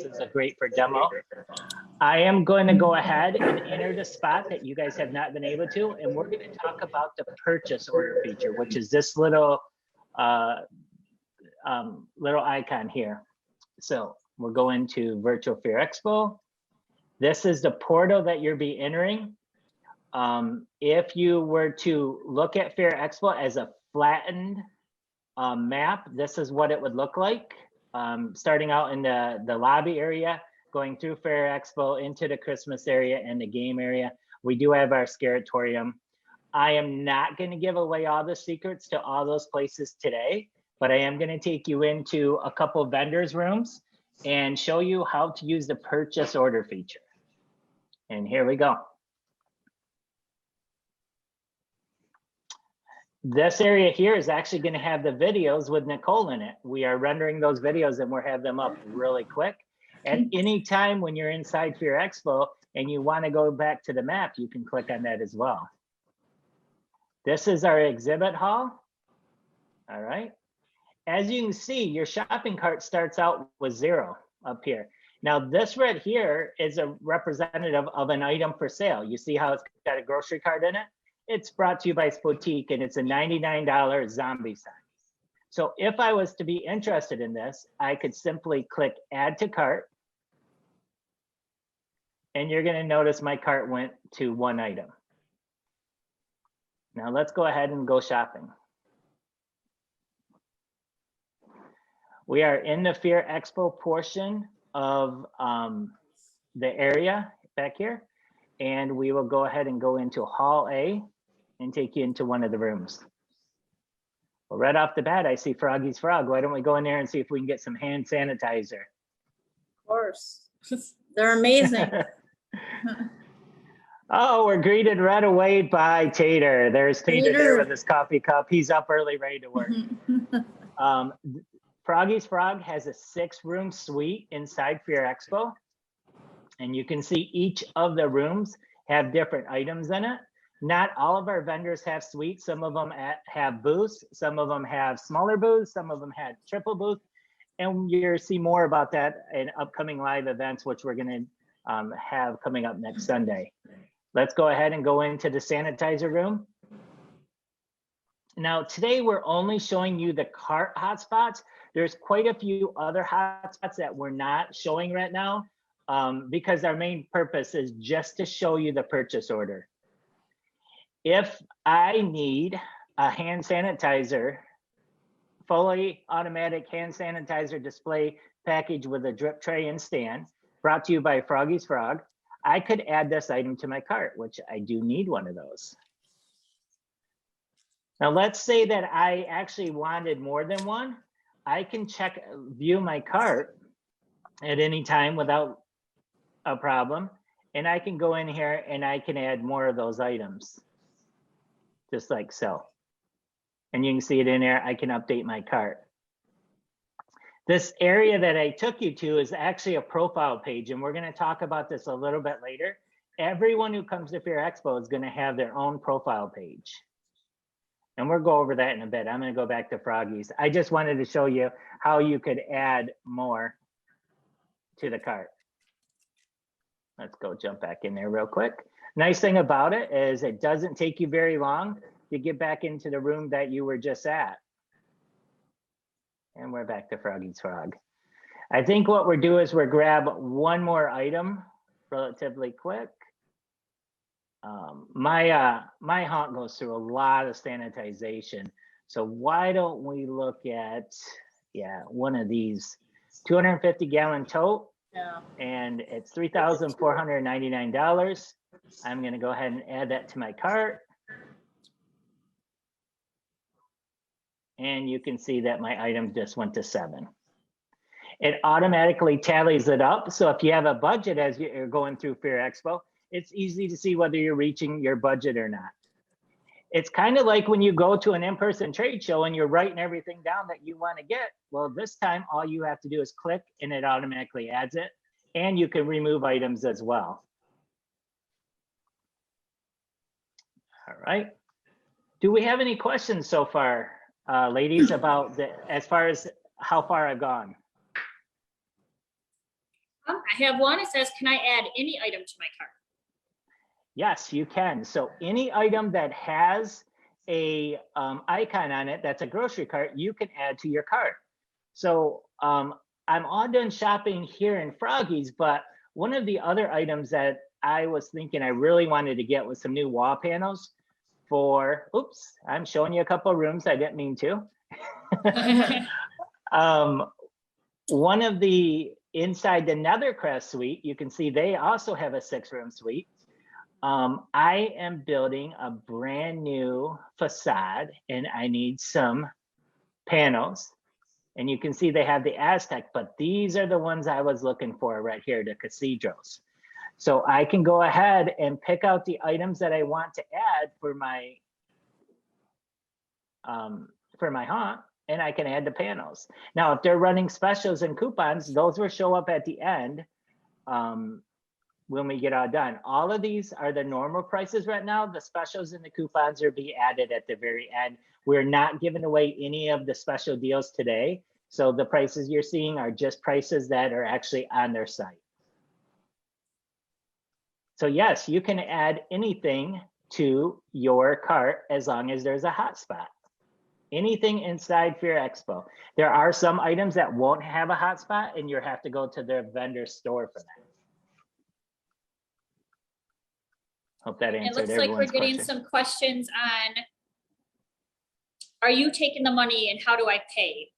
this is a great for demo. I am going to go ahead and enter the spot that you guys have not been able to, and we're going to talk about the purchase order feature, which is this little little icon here. So we're going to Virtual Fair Expo. This is the portal that you'll be entering. If you were to look at Fair Expo as a flattened map, this is what it would look like. Starting out in the lobby area, going through Fair Expo into the Christmas area and the game area. We do have our Scaratorium. I am not going to give away all the secrets to all those places today, but I am going to take you into a couple of vendors' rooms and show you how to use the purchase order feature. And here we go. This area here is actually going to have the videos with Nicole in it. We are rendering those videos and we'll have them up really quick. At any time when you're inside Fair Expo and you want to go back to the map, you can click on that as well. This is our exhibit hall. All right. As you can see, your shopping cart starts out with 0 up here. Now this right here is a representative of an item for sale. You see how it's got a grocery cart in it? It's brought to you by Spotique and it's a $99 zombie sign. So if I was to be interested in this, I could simply click add to cart. And you're gonna notice my cart went to 1 item. Now let's go ahead and go shopping. We are in the Fair Expo portion of the area back here. And we will go ahead and go into Hall A and take you into one of the rooms. Well, right off the bat, I see Froggy's Frog. Why don't we go in there and see if we can get some hand sanitizer? Of course. They're amazing. Oh, we're greeted right away by Tater. There's Tater there with his coffee cup. He's up early, ready to work. Froggy's Frog has a 6-room suite inside Fair Expo. And you can see each of the rooms have different items in it. Not all of our vendors have suites. Some of them have booths. Some of them have smaller booths. Some of them had triple booth. And you'll see more about that in upcoming live events, which we're going to have coming up next Sunday. Let's go ahead and go into the sanitizer room. Now, today we're only showing you the cart hotspots. There's quite a few other hotspots that we're not showing right now. Because our main purpose is just to show you the purchase order. If I need a hand sanitizer, fully automatic hand sanitizer display package with a drip tray and stand, brought to you by Froggy's Frog, I could add this item to my cart, which I do need one of those. Now let's say that I actually wanted more than one. I can view my cart at any time without a problem, and I can go in here and I can add more of those items, just like so. And you can see it in there. I can update my cart. This area that I took you to is actually a profile page, and we're going to talk about this a little bit later. Everyone who comes to Fair Expo is going to have their own profile page, and we'll go over that in a bit. I'm going to go back to Froggy's. I just wanted to show you how you could add more to the cart. Let's go jump back in there real quick. Nice thing about it is it doesn't take you very long to get back into the room that you were just at. And we're back to Froggy's Frog. I think what we're doing is we're grab one more item relatively quick. My haunt goes through a lot of sanitization. So why don't we look at, one of these 250-gallon tote. Yeah. And it's $3,499. I'm going to go ahead and add that to my cart. And you can see that my item just went to 7. It automatically tallies it up. So if you have a budget as you're going through Fair Expo, it's easy to see whether you're reaching your budget or not. It's kind of like when you go to an in-person trade show and you're writing everything down that you want to get. Well, this time, all you have to do is click and it automatically adds it. And you can remove items as well. All right. Do we have any questions so far, ladies, about as far as how far I've gone? I have one. It says, can I add any item to my cart? Yes, you can. So any item that has a icon on it that's a grocery cart, you can add to your cart. So I'm all done shopping here in Froggies, but one of the other items that I was thinking I really wanted to get was some new wall panels for, oops, I'm showing you a couple of rooms. I didn't mean to. One of the inside the Nethercrest suite, you can see they also have a 6-room suite. I am building a brand new facade and I need some panels. And you can see they have the Aztec, but these are the ones I was looking for right here, the cathedrals. So I can go ahead and pick out the items that I want to add for my haunt, and I can add the panels. Now, if they're running specials and coupons, those will show up at the end when we get all done. All of these are the normal prices right now. The specials and the coupons are being added at the very end. We're not giving away any of the special deals today. So the prices you're seeing are just prices that are actually on their site. So yes, you can add anything to your cart as long as there's a hotspot. Anything inside Fear Expo. There are some items that won't have a hotspot and you have to go to their vendor store for that. Hope that It answered looks like we're everyone's getting question. some questions on, are you taking the money and how do I pay?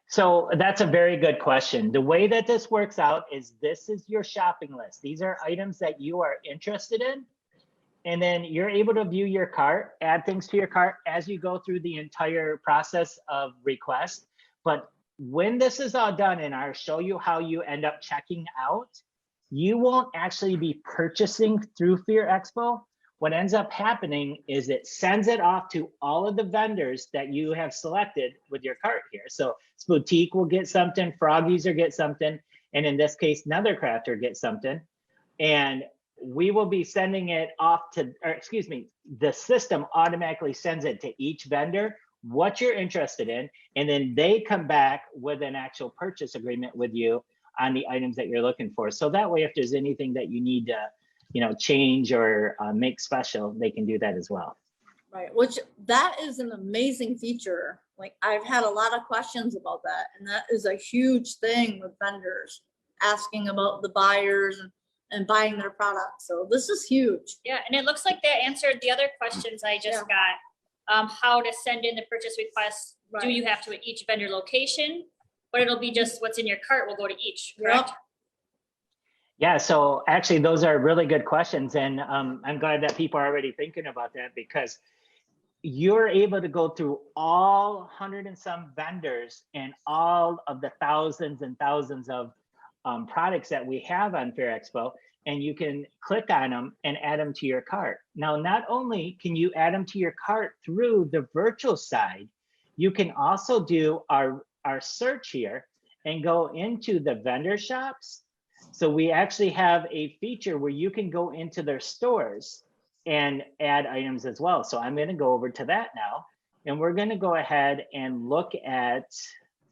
So that's a very good question. The way that this works out is this is your shopping list. These are items that you are interested in. And then you're able to view your cart, add things to your cart as you go through the entire process of request. But when this is all done, and I'll show you how you end up checking out, you won't actually be purchasing through Fear Expo. What ends up happening is it sends it off to all of the vendors that you have selected with your cart here. So Boutique will get something, Froggies will get something, and in this case, Nethercraft will get something. And we will be sending it off to, or excuse me, the system automatically sends it to each vendor, what you're interested in, and then they come back with an actual purchase agreement with you on the items that you're looking for. So that way, if there's anything that you need to, change or make special, they can do that as well. Right, which that is an amazing feature. Like I've had a lot of questions about that, and that is a huge thing with vendors asking about the buyers and buying their products. So this is huge. Yeah, and it looks like that answered the other questions I just got. How to send in the purchase request. Right. Do you have to at each vendor location? But it'll be just what's in your cart will go to each, correct? Yep. Yeah, so actually those are really good questions. And I'm glad that people are already thinking about that because you're able to go through all 100 and some vendors and all of the thousands and thousands of products that we have on Fear Expo, and you can click on them and add them to your cart. Now, not only can you add them to your cart through the virtual side, you can also do our search here and go into the vendor shops. So we actually have a feature where you can go into their stores and add items as well. So I'm going to go over to that now, and we're going to go ahead and look at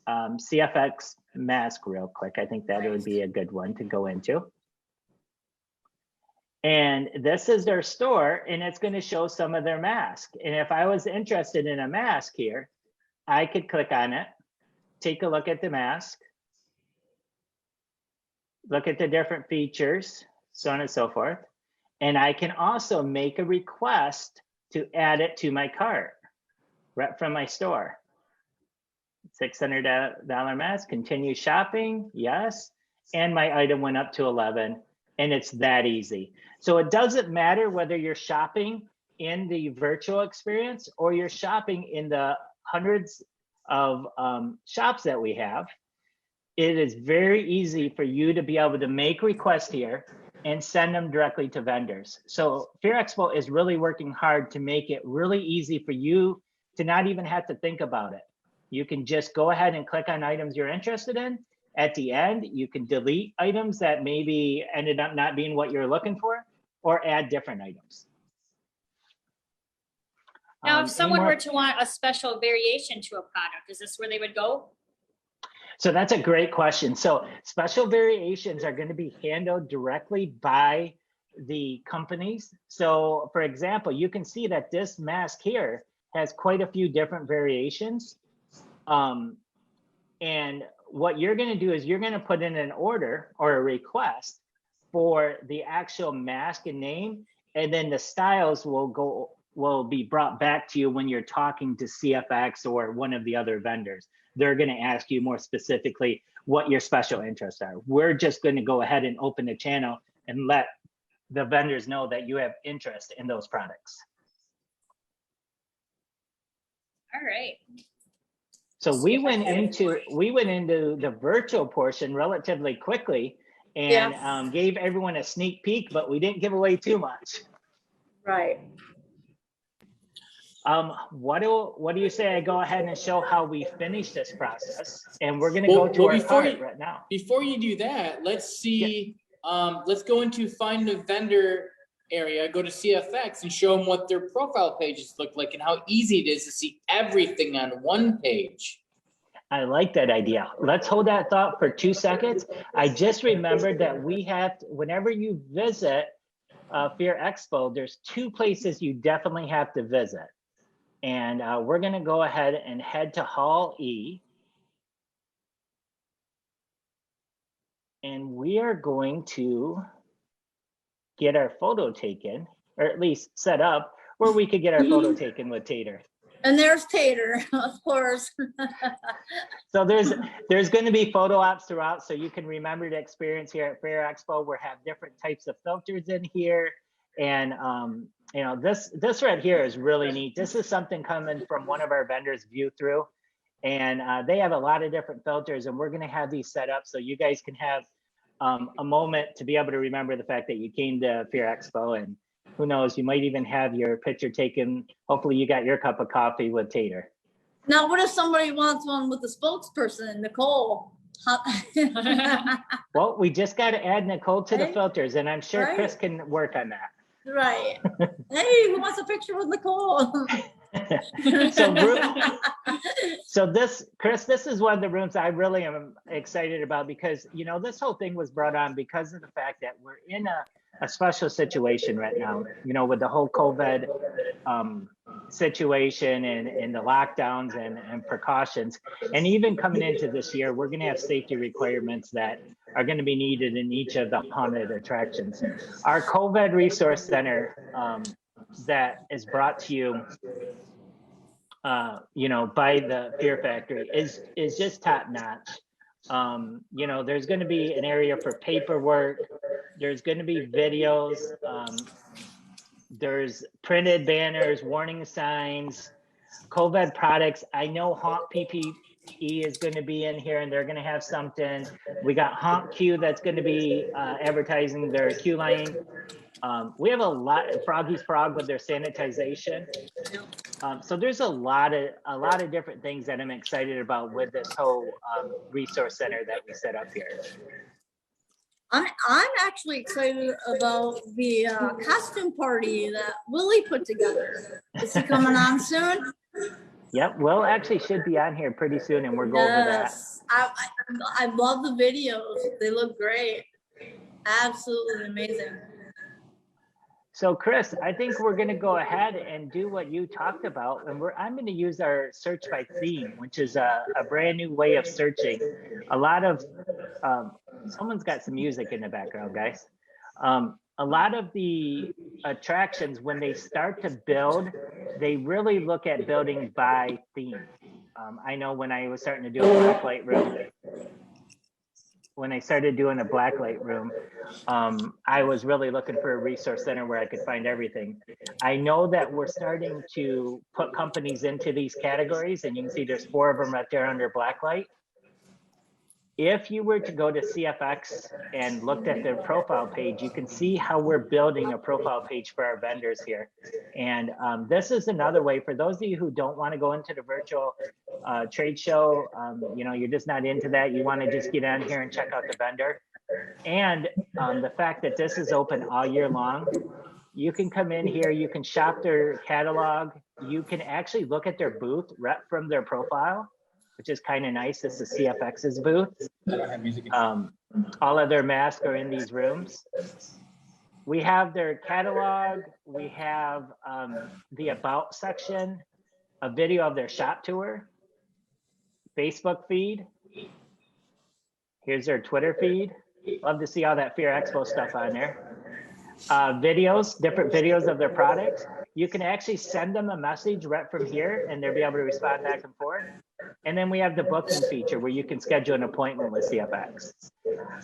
CFX mask real quick. I think that would be a good one to go into. And this is their store, and it's going to show some of their masks. And if I was interested in a mask here, I could click on it, take a look at the mask, look at the different features, so on and so forth. And I can also make a request to add it to my cart right from my store. $600 mask, continue shopping, yes. And my item went up to 11, and it's that easy. So it doesn't matter whether you're shopping in the virtual experience or you're shopping in the hundreds of shops that we have. It is very easy for you to be able to make requests here and send them directly to vendors. So Fear Expo is really working hard to make it really easy for you to not even have to think about it. You can just go ahead and click on items you're interested in. At the end, you can delete items that maybe ended up not being what you're looking for, or add different items. Now, if someone were to want a special variation to a product, is this where they would go? So that's a great question. So special variations are going to be handled directly by the companies. So for example, you can see that this mask here has quite a few different variations. And what you're going to do is you're going to put in an order or a request for the actual mask and name, and then the styles will be brought back to you when you're talking to CFX or one of the other vendors. They're going to ask you more specifically what your special interests are. We're just going to go ahead and open the channel and let the vendors know that you have interest in those products. All right. So we went into the virtual portion relatively quickly and gave everyone a sneak peek, but we didn't give away too much. Right. What do you say I go ahead and show how we finish this process? And we're going to go to our cart right now. Before you do that, let's see. Let's go into find a vendor area, go to CFX and show them what their profile pages look like and how easy it is to see everything on one page. I like that idea. Let's hold that thought for 2 seconds. I just remembered that we have to, whenever you visit Fear Expo, there's 2 places you definitely have to visit. And we're going to go ahead and head to Hall E. And we are going to get our photo taken, or at least set up where we could get our photo taken with Tater. And there's Tater, of course. So there's going to be photo ops throughout, so you can remember the experience here at Fair Expo. We have different types of filters in here, and you know, this right here is really neat. This is something coming from one of our vendors, View Through, and they have a lot of different filters, and we're going to have these set up so you guys can have a moment to be able to remember the fact that you came to Fear Expo, and who knows, you might even have your picture taken. Hopefully you got your cup of coffee with Tater. Now, what if somebody wants one with the spokesperson, Nicole? Well, we just got to add Nicole to the Right. filters, and I'm sure Right. Chris can work on that. Right. Hey, who wants a picture with Nicole? So this, Chris, this is one of the rooms I really am excited about, because, you know, this whole thing was brought on because of the fact that we're in a special situation right now, you know, with the whole COVID situation and the lockdowns and precautions. And even coming into this year, we're going to have safety requirements that are going to be needed in each of the haunted attractions. Our COVID Resource Center that is brought to you, you know, by the Fear Factory is just top notch. You know, there's going to be an area for paperwork. There's going to be videos. There's printed banners, warning signs, COVID products. I know Haunt PPE is going to be in here, and they're going to have something. We got Haunt Q that's going to be advertising their Q line. We have a lot, Froggy's Frog with their sanitization. So there's a lot of different things that I'm excited about with this whole resource center that we set up here. I'm actually excited about the costume party that Willie put together. Is he coming on soon? Yep, Will actually should be on here pretty soon, and we're going over that. Yes. I love the videos. They look great. Absolutely amazing. So Chris, I think we're going to go ahead and do what you talked about, and I'm going to use our search by theme, which is a brand new way of searching. A lot of someone's got some music in the background, guys. A lot of the attractions, when they start to build, they really look at building by theme. I know when I was starting to do a blacklight room, when I started doing a blacklight room, I was really looking for a resource center where I could find everything. I know that we're starting to put companies into these categories, and you can see there's 4 of them right there under blacklight. If you were to go to CFX and looked at their profile page, you can see how we're building a profile page for our vendors here. And this is another way for those of you who don't want to go into the virtual trade show, you know, you're just not into that. You want to just get on here and check out the vendor. And the fact that this is open all year long, you can come in here, you can shop their catalog, you can actually look at their booth right from their profile. which is kind of nice. This is CFX's booth. I don't have music. All of their masks are in these rooms. We have their catalog. We have the about section, a video of their shop tour, Facebook feed. Here's their Twitter feed. Love to see all that Fear Expo stuff on there. Videos, different videos of their products. You can actually send them a message right from here and they'll be able to respond back and forth. And then we have the booking feature where you can schedule an appointment with CFX.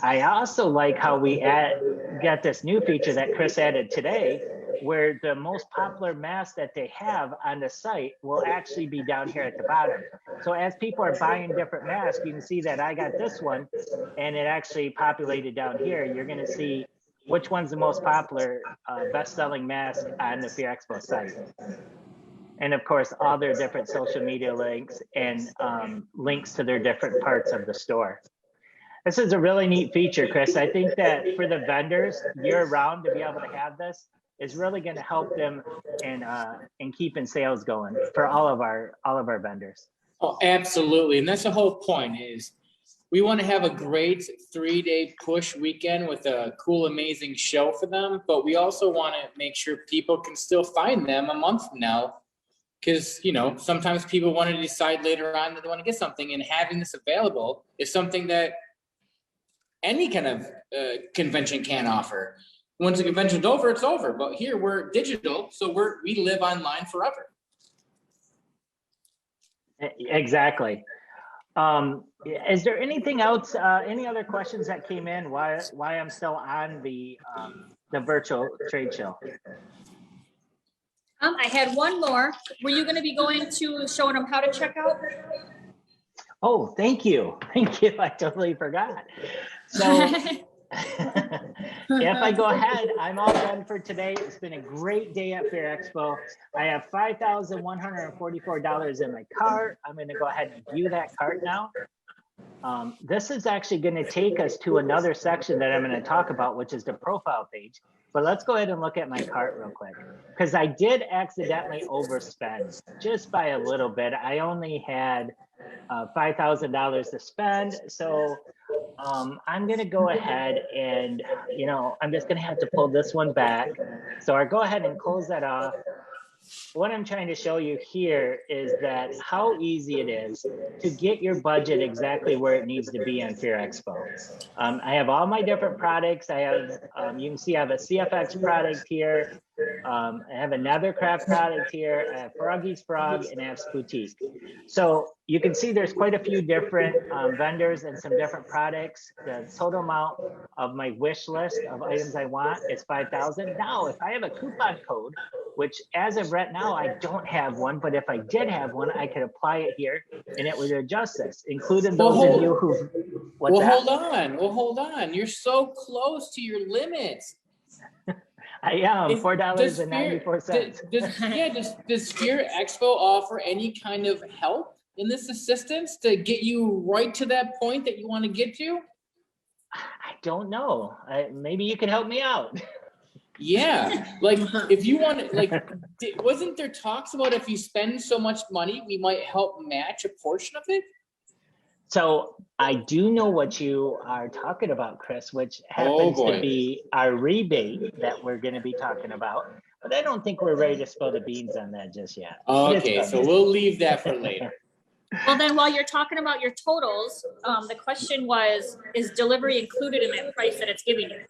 I also like how we got this new feature that Chris added today, where the most popular mask that they have on the site will actually be down here at the bottom. So as people are buying different masks, you can see that I got this one and it actually populated down here. You're gonna see which one's the most popular best-selling mask on the Fear Expo site. And of course, all their different social media links and links to their different parts of the store. This is a really neat feature, Chris. I think that for the vendors year-round to be able to have this is really going to help them in keeping sales going for all of our vendors. Oh, absolutely. And that's the whole point is we want to have a great 3-day push weekend with a cool, amazing show for them. But we also want to make sure people can still find them a month from now. Because, you know, sometimes people want to decide later on that they want to get something, and having this available is something that any kind of convention can offer. Once the convention's over, it's over. But here we're digital, so we live online forever. Exactly. Is there anything else, any other questions that came in why I'm still on the virtual trade show? I had one more. Were you gonna be going to showing them how to check out? Oh, thank you. Thank you. I totally forgot. So if I go ahead, I'm all done for today. It's been a great day at Fear Expo. I have $5,144 in my cart. I'm going to go ahead and view that cart now. This is actually going to take us to another section that I'm going to talk about, which is the profile page. But let's go ahead and look at my cart real quick, because I did accidentally overspend just by a little bit. I only had $5,000 to spend. So I'm going to go ahead and, you know, I'm just going to have to pull this one back. So I'll go ahead and close that off. What I'm trying to show you here is that how easy it is to get your budget exactly where it needs to be on Fear Expo. I have all my different products. I have, you can see I have a CFX product here. I have a Nethercraft product here. I have Froggy's Frog, and I have Spoutique. So you can see there's quite a few different vendors and some different products. The total amount of my wish list of items I want is 5,000. Now, if I have a coupon code, which as of right now, I don't have one, but if I did have one, I could apply it here and it would adjust this, including those of you who, Hold on. You're so close to your limits. I am $4.94. Does Fear Expo offer any kind of help in this assistance to get you right to that point that you want to get to? I don't know. Maybe you can help me out. Yeah, like if you want to, like, wasn't there talks about if you spend so much money, we might help match a portion of it? So I do know what you are talking about, Chris, which happens to be our rebate that we're going to be talking about. But I don't think we're ready to spill the beans on that just yet. Okay, so we'll leave that for later. Well, then while you're talking about your totals, the question was, is delivery included in that price that it's giving you?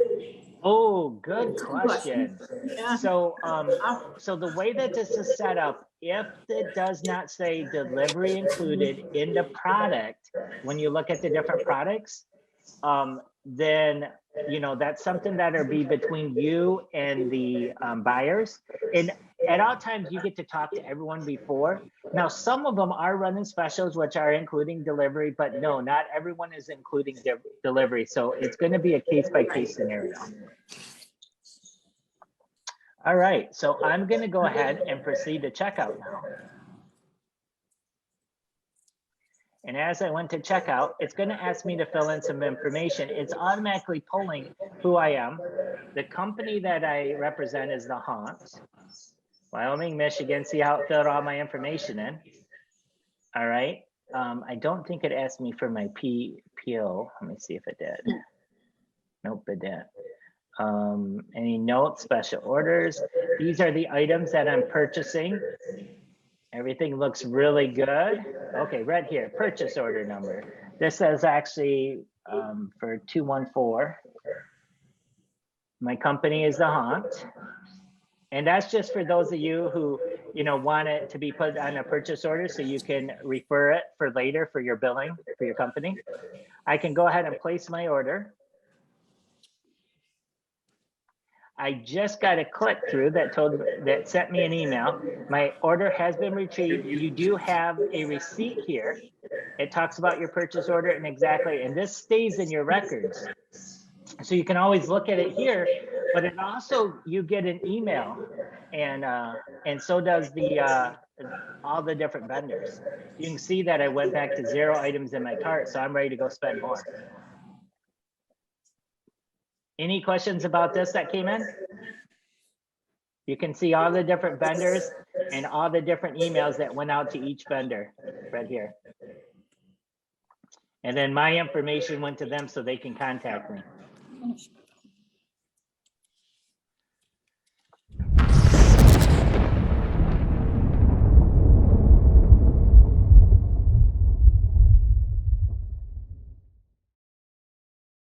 Oh, good question. Yeah. So, so the way that this is set up, if it does not say delivery included in the product, when you look at the different products, then, you know, that's something that'll be between you and the buyers. And at all times, you get to talk to everyone before. Now, some of them are running specials, which are including delivery, but no, not everyone is including delivery. So it's going to be a case-by-case scenario. All right, so I'm going to go ahead and proceed to checkout now. And as I went to checkout, it's going to ask me to fill in some information. It's automatically pulling who I am. The company that I represent is the Haunts, Wyoming, Michigan. See how it filled all my information in. All right. I don't think it asked me for my PO. Let me see if it did. Nope, it didn't. Any notes, special orders? These are the items that I'm purchasing. Everything looks really good. Okay, right here, purchase order number. This is actually for 214. My company is The Haunt. And that's just for those of you who, want it to be put on a purchase order so you can refer it for later for your billing for your company. I can go ahead and place my order. I just got a click through that sent me an email. My order has been retrieved. You do have a receipt here. It talks about your purchase order and this stays in your records. So you can always look at it here, but it also, you get an email and so does all the different vendors. You can see that I went back to 0 items in my cart, so I'm ready to go spend more. Any questions about this that came in? You can see all the different vendors and all the different emails that went out to each vendor right here. And then my information went to them so they can contact me.